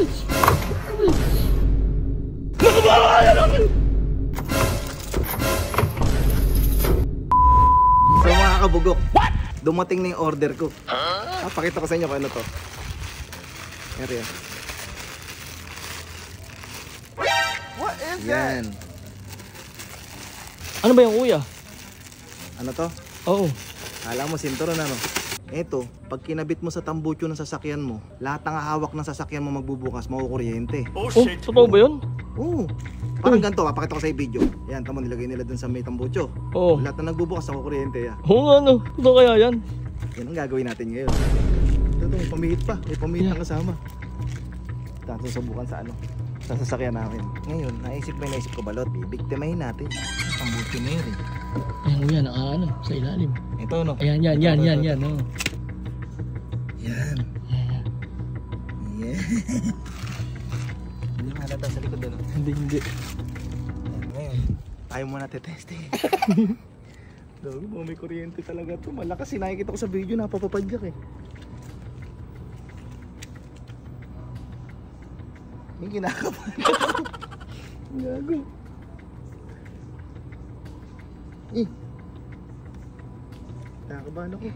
So mga kabugok, dumating na yung order ko. Pakita ko sa inyo kung ano to. Area. What is Yan. Ano ba yung kuya? Ano to? Oo. Alam mo, sinturon ano? Eto, pag kinabit mo sa tambucho ng sasakyan mo, lahat ng hawak ng sasakyan mo magbubukas, makukuryente. Oh, totoo ba yun? Oo. Parang ganito, papakita ko sa video. Yan, tamo nilagay nila dun sa may tambucho. Oo. Lahat na nagbubukas, makukuryente yan. Oo nga no, totoo kaya yan? Yan ang gagawin natin ngayon. Ito, may pamihit pa. May pamihit na kasama. Tapos susubukan sa ano, sa sasakyan namin. Ngayon, naisip ko balot, bibiktimahin natin. Tambucho na yun eh. Ayan kuya, nakaano, sa ilalim. Ito no? Ayan, yan. Oh. Yan. Yan. Hindi malata sa likod ano? Hindi. Yan, ngayon, tayo muna teteste. Dami mo, may kuryente talaga to. Malakas, nakikita ko sa video, napapapadyak eh. Yung kinakabahan. Gago. Nakakabahan ako.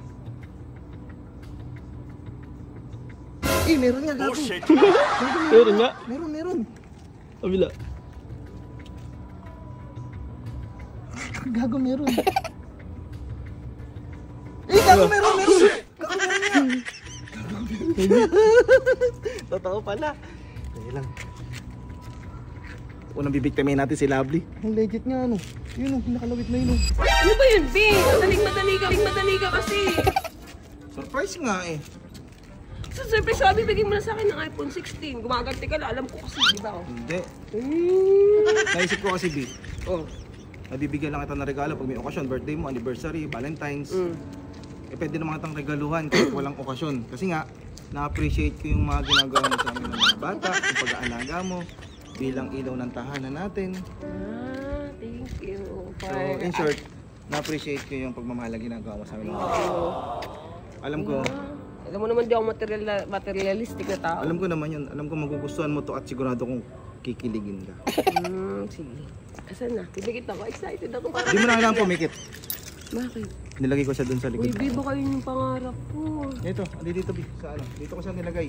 Meron nga gago. Meron nga. Meron. Kabila. Gago meron. Gago meron. Totoo pala. Dahil lang. Unang bibiktimahin natin si Lovely. Ang legit nga ano. Yun o, nakalawit na yun o. Ano ba yun, B? Madali ka kasi. Surprise nga eh. So, surprise, sabi, bigyan mo na sa akin ng iPhone 16. Gumaganti ka na, alam ko kasi, di ba? Hindi. Naisip ko kasi B. Nabibigyan lang kita ng regalo pag may okasyon. Birthday mo, anniversary, Valentine's. Pwede naman kitang regaluhan kahit walang okasyon. Kasi nga, na-appreciate ko yung mga ginagawa mo sa amin ng mga bata, yung pag-aalaga mo, bilang ilaw ng tahanan natin. Thank you. So, in short, na-appreciate ko yung pagmamahal na ginagawa mo sa amin. Alam ko, alam mo naman di ako materialistic na tao. alam ko naman yun. Alam ko magugustuhan mo to at sigurado kong kikiligin ka. Sige. Asan na? Bibigit ako. Excited ako para. Hindi mo na kailangan pumikit. Bakit? Nilagay ko siya dun sa likod. Uy, Bibo, kayo yung pangarap ko. Ito, dito B. Sa ano? Dito ko siya nilagay.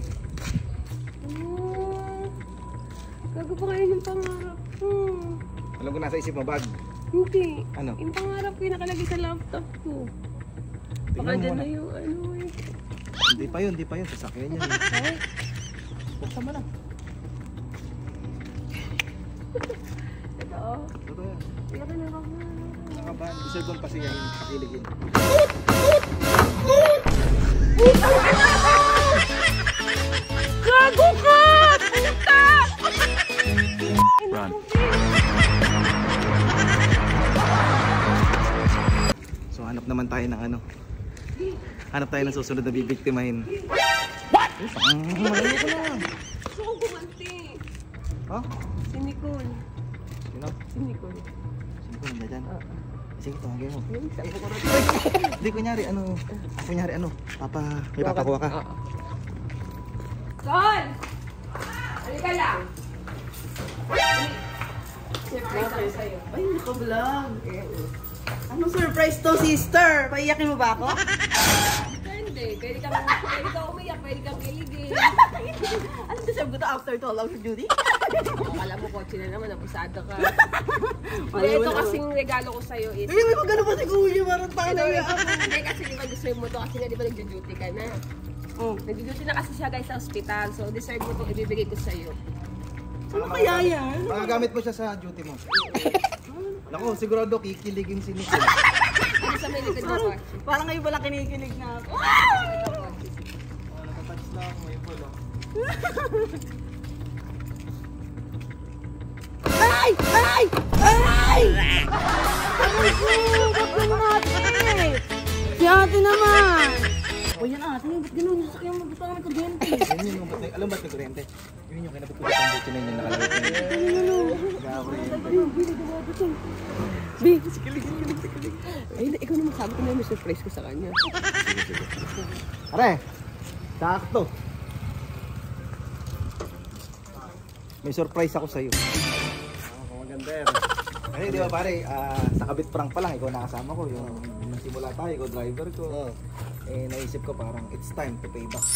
Gago pa kayo yung pangarap ko. Alam ko nasa isip mo, bag. Hindi. Ano? Yung pangarap ko yung nakalagay sa laptop ko. Baka Tingnan mo dyan na. na yung ano eh. Hindi pa yun. Sasakyan yan. Buksan mo na. Ito. Totoo yan. Iyak na ako. Nakabahan. Deserve kong pasiyahin, pakiligin. Gago ka! Puta! Run. So hanap naman tayo ng ano. Hanap tayo ng susunod na bibiktimahin. What? Malayo ko na. Gusto kong gumanti. Ha? Si Nicole. Sino? Si Nicole. Sino ko nandiyan dyan? Sige, tumagay mo. Sabi ko na. Hindi, kunyari ano. May papakuha ka. Sol! Halika lang. Surprise ako sa'yo. Ay, naka-vlog. Anong surprise to, sister? Paiyakin mo ba ako? Depende. Pwede kang umiyak, pwede kang kiligin. Ano deserve ko to after 12 hours of duty? Akala mo kotse na naman, napusada ka. Ito kasing regalo ko sa'yo is... Ay, may magano pa si Kuya, marang tayo na yan. Hindi kasi di ba deserve mo to kasi nga di ba nagjo-duty ka na. Nagjo-duty na kasi siya guys sa hospital. So deserve mo to ibibigay ko sa'yo. Ano kaya yan? Magagamit mo siya sa duty mo. Naku, sigurado kikiligin si Nicole. Ano sa may likod mo kotse? Parang ngayon pala kinikilig na ako. Nakatouch lang ako ngayon po. Ay! Ay! Ay! Ay ko! Ba't naman ate? Si ate naman! O yan ate, ba't gano'n yung sakyan mo? Gusto kami kuryente. Alam ba't may kuryente? Yun yung kinabot ko sa tambucho na yun yung nakalawit na yun. Bi, sikilig. Ay, ikaw naman sabi ko na may surprise ko sa kanya. Are, sakto. May surprise ako sa'yo. Maganda yan. Kasi di ba pare, sa kabit prank pa lang, ikaw nakasama ko. Yung nagsimula tayo, ikaw driver ko. Eh, naisip ko parang, it's time to pay back.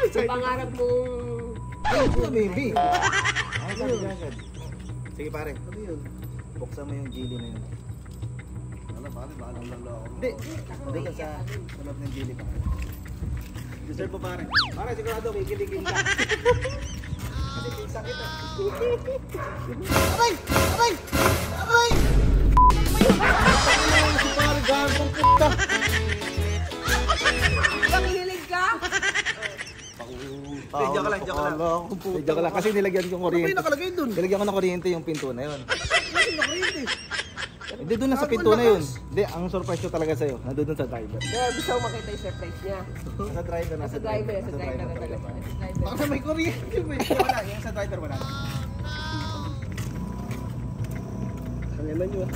So, pangarap mong... Ay, baby! Ay, sabi niya agad. Sige pare, buksan mo yung jelly na yun. Ano pare, baka lang lalo ako. Hindi, doon ka sa loob ng jelly pa. Deserve mo pare. Pare, sigurado, kikiligin ka. Kasi pisang kita. Aray! Aray! Aray! Si pare, gagawang puta. Nakihilig ka? Joke lang, joke lang. Joke lang, kasi nilagyan ko ng kuryente. Ano ba yung nakalagay dun? Nilagyan ko ng kuryente yung pinto na yun. Hindi, doon na sa pinto na yun. Hindi, ang surprise ko talaga sa'yo, nandun dun sa driver. Yeah, gusto ko makita yung surprise niya. Sa driver, Sa driver na talaga. Baka may kuryente. Wala, yung sa driver wala. Kanyaman yun.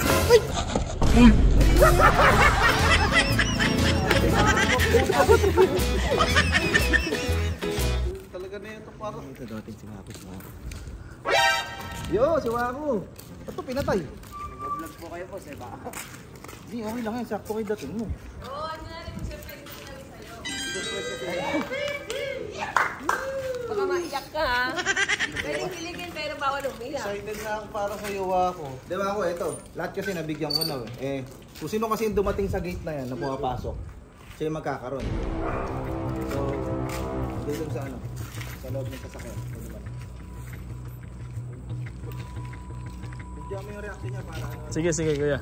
Talaga na ito para. Ito dating si Wako, si Wako. Yo, si Wako. Ito pinatay. Nag-vlog po kayo po, seba. Hindi, okay lang yan. Sakto kayo dating mo. Oo, ano na rin yung surprise ko na rin sa'yo. Baka maiyak ka ha. Pwedeng hiligin pero bawal umiyak. Excited na ako para sa iyo ako. Di ba ako, ito. Lahat kasi nabigyan ko na eh. Kung sino kasi yung dumating sa gate na yan na pumapasok, siya yung magkakaroon. So, dito sa ano, sa loob ng sasakyan. Bigyan mo yung reaction niya para ano. Sige, sige kuya.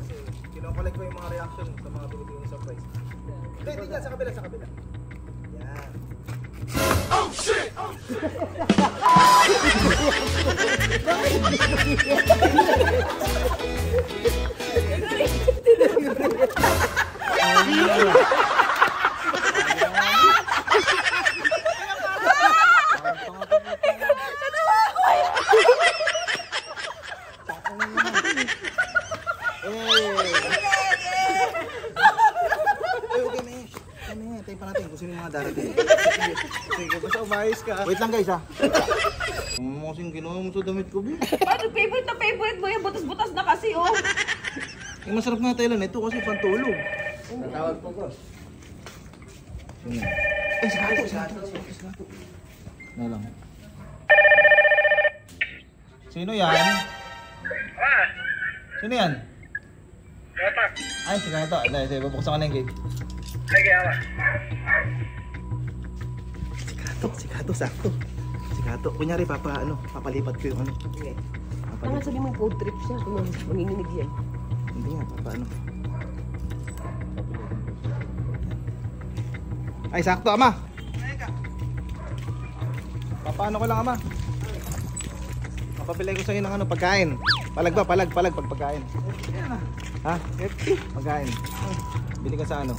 Kinokollect ko yung mga reaction sa mga binibigay surprise. Hindi, hindi dyan, sa kabila, sa kabila. Yan. Oh shit! Tayo pa natin kung sino yung mga darating. Sige, basta umayos ka. Wait lang guys ha. Kasing ginawa mo sa damit ko, B. Paano favorite na favorite mo yung butas-butas na kasi oh. Yung masarap nga tayo lang ito kasi pantulog. Natawag po ko. Sino? Eh, si Gato, si Gato, si Gato. Na lang. Sino yan? Sino yan? Ay, si Gato. Ay, sige, bubuksan ko na yung gate. Si Gato, sakto. Si Gato, kunyari papalipat ko yung ano. Tama sabi mo yung food trip siya kung manginginig yan. Hindi nga, papaano. Ay, sakto, ama. Papaano ko lang, ama. Papapilay ko sa'yo ng ano, pagkain. Palag ba? Palag, pagpagkain. Ha? Pagkain. Bili ka sa ano?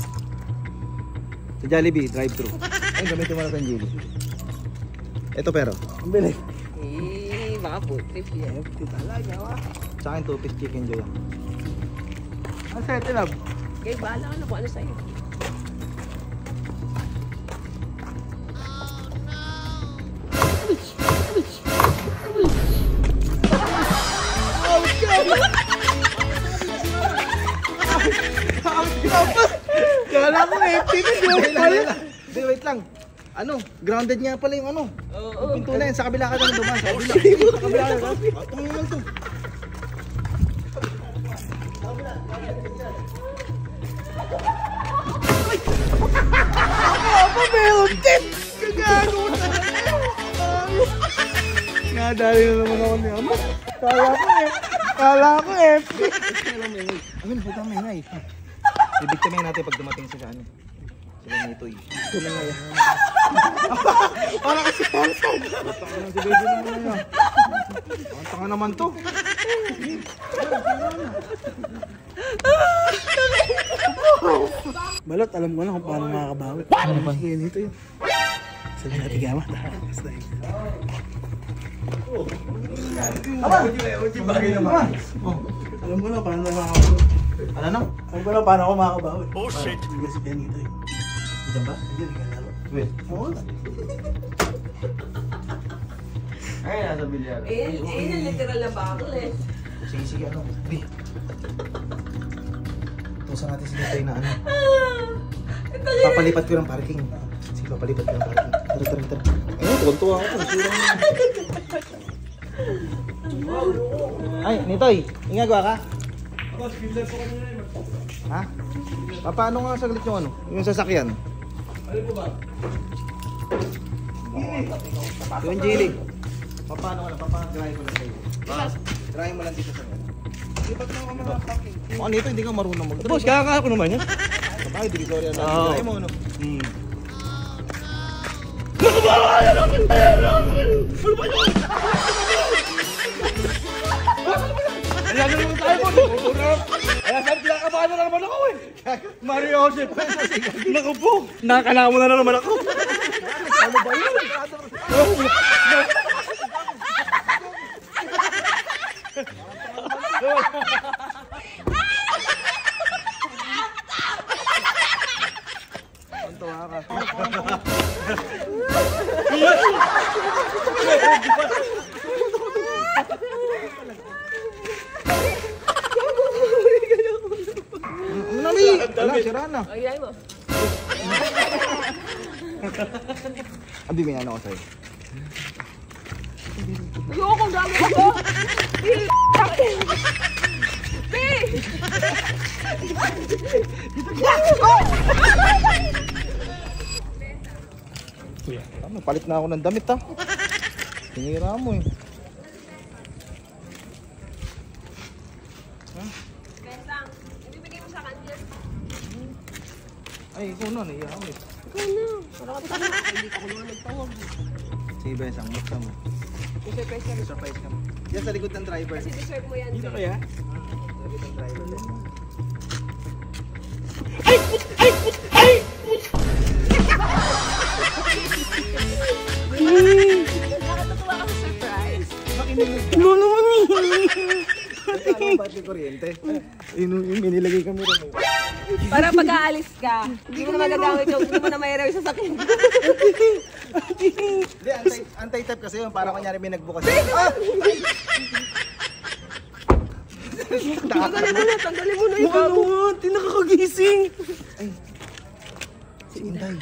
Sa Jollibee, drive-thru. Ay, gamitin mo na sa Jollibee. Ito pero. Ang bilis. Eh, baka food trip yan. Empty talaga, wa. Sa akin, 2-piece chicken joy. Ang set up. Okay, bahala ka na kung ano sa'yo. Kala ko empty na yun. Hindi, wait lang. Ano, grounded nga pala yung ano. Oo. Yung pinto na yan, sa kabila ka na dumaan. Sa kabila. Sa kabila ka na. Atong naman to. Ako meron tip! Kagano ko na. Nadali na naman ako ni Ama. Kala ko empty. Amin, huwag kang maingay. Bibigtamin natin pag dumating sila ano. Sila nito eh. Ito na nga yan. Para kasi pansag. Basta ka lang si baby naman na. Ang tanga naman to. Balot, alam ko na kung paano makakabawi. Ano ba? Sige, dito yun. Sige natin gama. Basta yun. Alam ko na paano makakabawi. Ano na? Alam ko na paano ako makakabawi. Oh shit! Sige si Pianito yun. Diyan ba? Hindi, hindi ka laro. Wait. Oo. Ay, nasa bilyar. Yung literal na bakal eh. Sige, sige, ano? Bi. Tusan natin si Nitoy na ano. Papalipat ko ng parking. Sige, papalipat ko ng parking. Tara. Ayun, tuwan-tuwa ako. Ay, Nitoy, ingagawa ka? Ha? Paano nga saglit yung ano? Yung sasakyan? Ano po ba? Yung Jilly. Paano nga lang? Papagirahin ko lang sa'yo. Girahin mo lang dito sa mga. Lipat mo ka mga parking. Ano ito? Hindi ka marunong mag- Boss, kakakako naman yan. Sabay, di sorry. Girahin mo, ano? Kaya naman tayo po. Kaya sabi kinakabahan na naman ako eh. Mario Joseph. Naku po. Nakakalama mo na naman ako. Ano ba yun? Tuwa ka. Wala, sira na. Ay, mo. Abi, may ano ko sa'yo. Ayoko, gago ako. Palit na ako ng damit ha. Tinira mo eh. Besang, ibibigay mo sa kanya. Ay, ikaw na, naiya ako eh. Ikaw na. Parang hindi ka ko naman nagtawag. Sige, Besang, buksan mo. Surprise ka mo. Yan sa likod ng driver. Kasi deserve mo yan. Dito kaya? Sa likod ng driver. Nakatutuwa ka sa surprise. No naman eh. Ano ba yung kuryente? Yung minilagay kami rin eh. Para pag aalis ka, hindi mo na magagamit yung, hindi mo na may sa sakin. Hindi, anti-type kasi yun. Para kanyari may nagbukas. Ah! Tanggalin mo na yung bago. Hindi nakakagising. Ay, si Inday.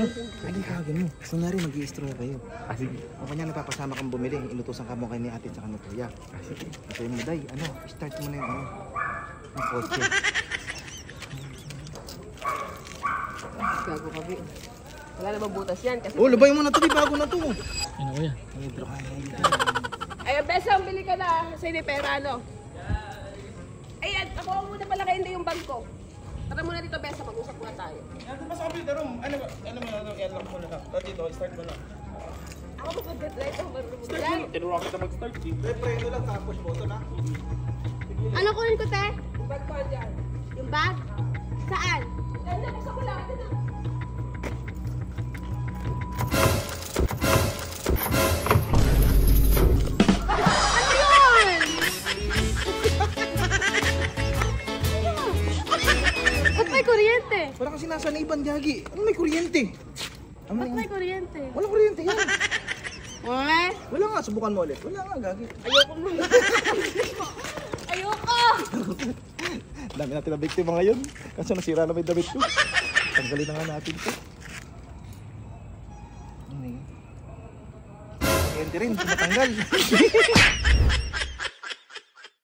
Ay, kagin mo. Kunyari mag-i-stroll kayo. Sige. O kanya napapasama kang bumili. Inutusan ka mo kay ni ate at saka ni Kuya. Sige. Ito yung Day, ano, start mo na yung ano. Yung kotse. Gago ka, Bi. Wala na butas yan kasi... Oh, labay mo na ito. Bago na ito. Ano kuya? Ay, Besang, bili ka na. Sa hindi pera, ano? Ay, ako muna pala kayo yung bag ko. Tara muna dito, Besang. Mag-usap muna tayo. Nandun pa sa kapitid room. Ano mo, i-unlock mo na lang. Dito, start mo na. Ako mag-drive ako marunong yan. Tinuro kita mag-start. Preno lang tapos button ha. Ano kunin ko, te? Yung bag ko dyan. Yung bag? Saan? Ganda ko sa kulatan na. Ano yun? Ba't may kuryente? Parang kasi nasa naiban, Gagi. Ano may kuryente? Ano Ba't may kuryente? Walang kuryente yan. Eh? Wala nga, subukan mo ulit. Wala nga, Gagi. Ayoko mo. Ayoko! Dami natin na biktima ngayon. Kasi nasira na may damit ko. Tanggalin na nga natin ito. Ano yun? Kuryente rin, matanggal.